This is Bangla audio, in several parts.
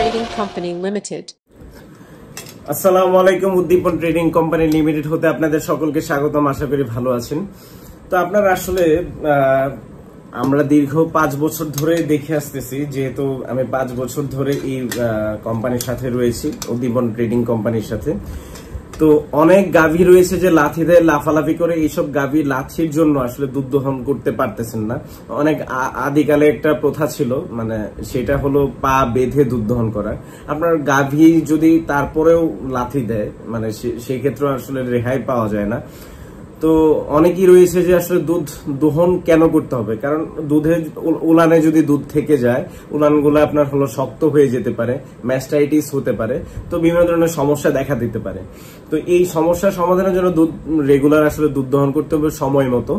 Trading Company Limited. আসসালামু আলাইকুম। উদ্দীপন ট্রেডিং কোম্পানি লিমিটেড হতে আপনাদের সকলকে স্বাগতম। আশা করি ভালো আছেন। তো আপনারা আসলে আমরা দীর্ঘ 5 বছর ধরে দেখে আসতেছি, যেহেতু আমি 5 বছর ধরে এই কোম্পানির সাথে রয়েছি, উদ্দীপন ট্রেডিং কোম্পানির সাথে। তো অনেক গাভী রয়েছে যে লাথি দেয়, লাফালাফি করে। এইসব গাভী লাথির জন্য আসলে দুধ দহন করতে পারতেছেন না। অনেক আদিকালে একটা প্রথা ছিল, মানে সেটা হলো পা বেঁধে দুধ দহন করা। আপনার গাভী যদি তারপরেও লাথি দেয়, মানে সেই ক্ষেত্রে আসলে রেহাই পাওয়া যায় না। তো অনেকেই রয়েছে যে আসলে দুধ দহন কেন করতে হবে, কারণ দুধে উলানে যদি দুধ থেকে যায়, উলানগুলো আপনার হলো শক্ত হয়ে যেতে পারে, ম্যাস্টাইটিস হতে পারে, তো বিভিন্ন ধরনের সমস্যা দেখা দিতে পারে। তো এই সমস্যার সমাধানের জন্য দুধ রেগুলার আসলে দুধ দহন করতে হবে সময় মতো।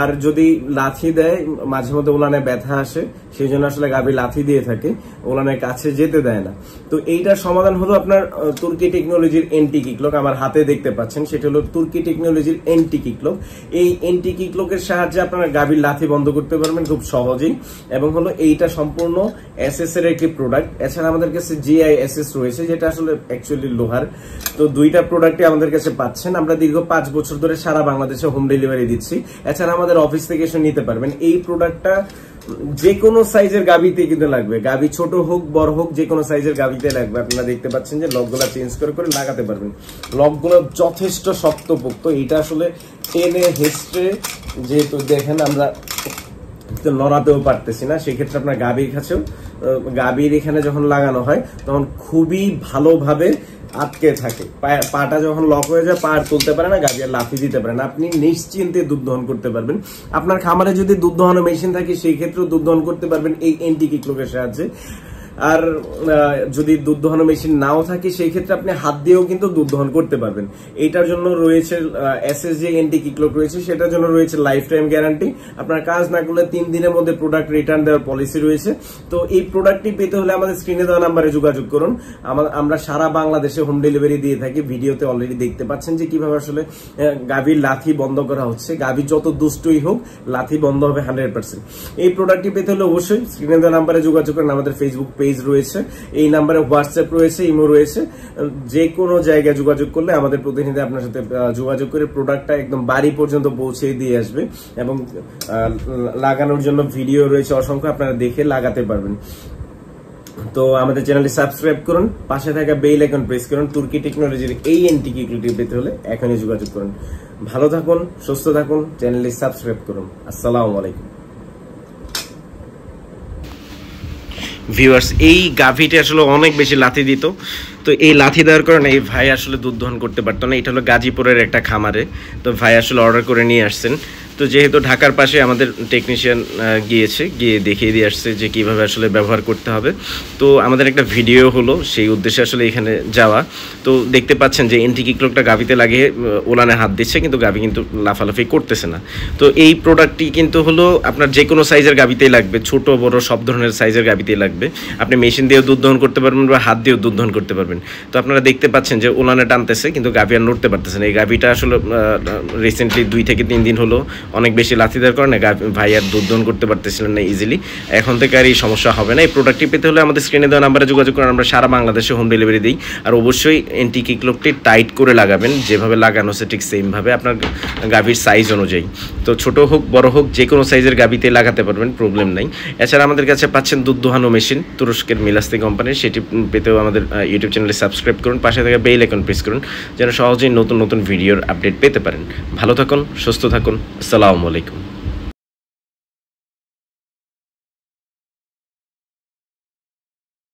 আর যদি লাথি দেয়, মাঝে মধ্যে উলানে ব্যথা আসে, সেই জন্য আসলে গাভী লাথি দিয়ে থাকে, উলানের কাছে যেতে দেয় না। তো এইটার সমাধান হলো আপনার তুর্কি টেকনোলজির এন্টি কিকলক। আমার হাতে দেখতে পাচ্ছেন, সেটা হলো তুর্কি টেকনোলজির এন্টি কিকলক। এই এন্টি কিকলকের সাহায্যে আপনারা গাভীর লাথি বন্ধ করতে পারবেন খুব সহজেই। এবং হলো এইটা সম্পূর্ণ এসএস এর একটি প্রোডাক্ট। এছাড়া আমাদের কাছে জিআইএসএস রয়েছে, যেটা আসলে অ্যাকচুয়ালি লোহার। তো দুইটা প্রোডাক্টই আমাদের কাছে পাচ্ছেন। আমরা দীর্ঘ 5 বছর ধরে সারা বাংলাদেশে হোম ডেলিভারি দিচ্ছি। এছাড়া আমাদের অফিস থেকে এসে নিতে পারবেন। এই প্রোডাক্টটা যে কোনো সাইজের গাভীতে কিন্তু লাগবে, গাভী ছোট হোক বড় হোক, যে কোনো সাইজের গাভীতে লাগবে। আপনারা দেখতে পাচ্ছেন যে লকগুলা চেঞ্জ করে করে লাগাতে পারবেন। লকগুলো যথেষ্ট শক্তপোক্ত। এটা আসলে টেনে হেস্টে, যেহেতু দেখেন আমরা নড়াতেও পারতেছি না, সেক্ষেত্রে আপনার গাভীর কাছেও, গাভীর এখানে যখন লাগানো হয় তখন খুবই ভালোভাবে আটকে থাকে। পাটা যখন লক হয়ে যায়, পা আর তুলতে পারে না, গাভী আর লাফি দিতে পারে না। আপনি নিশ্চিন্তে দুধ দহন করতে পারবেন। আপনার খামারে যদি দুধ দহনের মেশিন থাকে, সেই ক্ষেত্রেও দুধ দহন করতে পারবেন এই এন্টি কিকলকের সাহায্যে। আর যদি দুধ দহন মেশিন নাও থাকে, সেই ক্ষেত্রে আপনি হাত দিয়েও কিন্তু দুধ দহন করতে পারবেন। এইটার জন্য রয়েছে এসএসজি এন্টি কিকলক রয়েছে, সেটার জন্য রয়েছে লাইফ টাইম গ্যারান্টি। আপনার কাজ না করলে 3 দিনের মধ্যে প্রোডাক্ট রিটার্ন দেওয়ার পলিসি রয়েছে। তো এই প্রোডাক্টটি পেতে হলে আমাদের স্ক্রিনে দেওয়া নাম্বারে যোগাযোগ করুন। আমরা সারা বাংলাদেশে হোম ডেলিভারি দিয়ে থাকি। ভিডিওতে অলরেডি দেখতে পাচ্ছেন যে কিভাবে আসলে গাভীর লাথি বন্ধ করা হচ্ছে। গাভী যত দুষ্টই হোক, লাথি বন্ধ হবে 100%। এই প্রোডাক্টটি পেতে হলে অবশ্যই স্ক্রিনে দেওয়া নাম্বারে যোগাযোগ করেন। আমাদের ফেসবুক পেজ রয়েছে, এই নাম্বারে হোয়াটসঅ্যাপ রয়েছে, ইমো রয়েছে। যে কোনো জায়গায় যোগাযোগ করলে আমাদের প্রতিনিধি আপনার সাথে যোগাযোগ করে প্রোডাক্টটা একদম বাড়ি পর্যন্ত পৌঁছে দিয়ে আসবে। এবং লাগানোর জন্য ভিডিও রয়েছে অসংখ্য, আপনারা দেখে লাগাতে পারবেন। তো আমাদের চ্যানেলটি সাবস্ক্রাইব করুন, পাশে থাকা বেল আইকন প্রেস করুন। তুর্কি টেকনোলজির এই এন্টি কিকলকটি পেতে হলে এখনই যোগাযোগ করুন। ভালো থাকুন, সুস্থ থাকুন, চ্যানেলটি সাবস্ক্রাইব করুন। আসসালামু আলাইকুম। ভিউয়ার্স, এই গাভীটি আসলে অনেক বেশি লাথি দিত। তো এই লাথি দেওয়ার কারণে এই ভাই আসলে দুধ দহন করতে পারতো না। এটা হলো গাজীপুরের একটা খামারে। তো ভাই আসলে অর্ডার করে নিয়ে আসছেন। তো যেহেতু ঢাকার পাশে আমাদের টেকনিশিয়ান গিয়ে দেখিয়ে দিয়ে আসছে যে কীভাবে আসলে ব্যবহার করতে হবে। তো আমাদের একটা ভিডিও হলো, সেই উদ্দেশ্যে আসলে এখানে যাওয়া। তো দেখতে পাচ্ছেন যে এন্টি কিকলকটা গাভীতে লাগিয়ে ওলানে হাত দিচ্ছে, কিন্তু গাভী কিন্তু লাফালাফি করতেছে না। তো এই প্রোডাক্টটি কিন্তু হলো আপনার যে কোনো সাইজের গাভীতেই লাগবে, ছোট বড় সব ধরনের সাইজের গাভীতেই লাগবে। আপনি মেশিন দিয়েও দুধ দহন করতে পারবেন বা হাত দিয়েও দুধ দহন করতে পারবেন। তো আপনারা দেখতে পাচ্ছেন যে ওলানে টানতেছে, কিন্তু গাভী আর নড়তে পারতেছে না। এই গাভীটা আসলে রিসেন্টলি 2 থেকে 3 দিন হলো অনেক বেশি লাথি দেওয়ার কারণে ভাই আর দুধ দহন করতে পারতেছিলেন না ইজিলি। এখন থেকে আর এই সমস্যা হবে না। এই প্রোডাক্টটি পেতে হলে আমাদের স্ক্রিনে দেওয়া নাম্বারে যোগাযোগ করেন। আমরা সারা বাংলাদেশে হোম ডেলিভারি দিই। আর অবশ্যই এন্টি কিকলকটি টাইট করে লাগাবেন, যেভাবে লাগানো আছে ঠিক সেমভাবে আপনার গাভীর সাইজ অনুযায়ী। তো ছোট হোক বড় হোক, যে কোনো সাইজের গাভীতে লাগাতে পারবেন, প্রবলেম নাই। এছাড়া আমাদের কাছে পাচ্ছেন দুধ দোহানো মেশিন তুরস্কের মিলাস্তি কোম্পানির। সেটি পেতেও আমাদের ইউটিউব চ্যানেলে সাবস্ক্রাইব করুন, পাশে থেকে বেল আইকন প্রেস করুন, যেন সহজেই নতুন নতুন ভিডিওর আপডেট পেতে পারেন। ভালো থাকুন, সুস্থ থাকুন। আসসালামু আলাইকুম।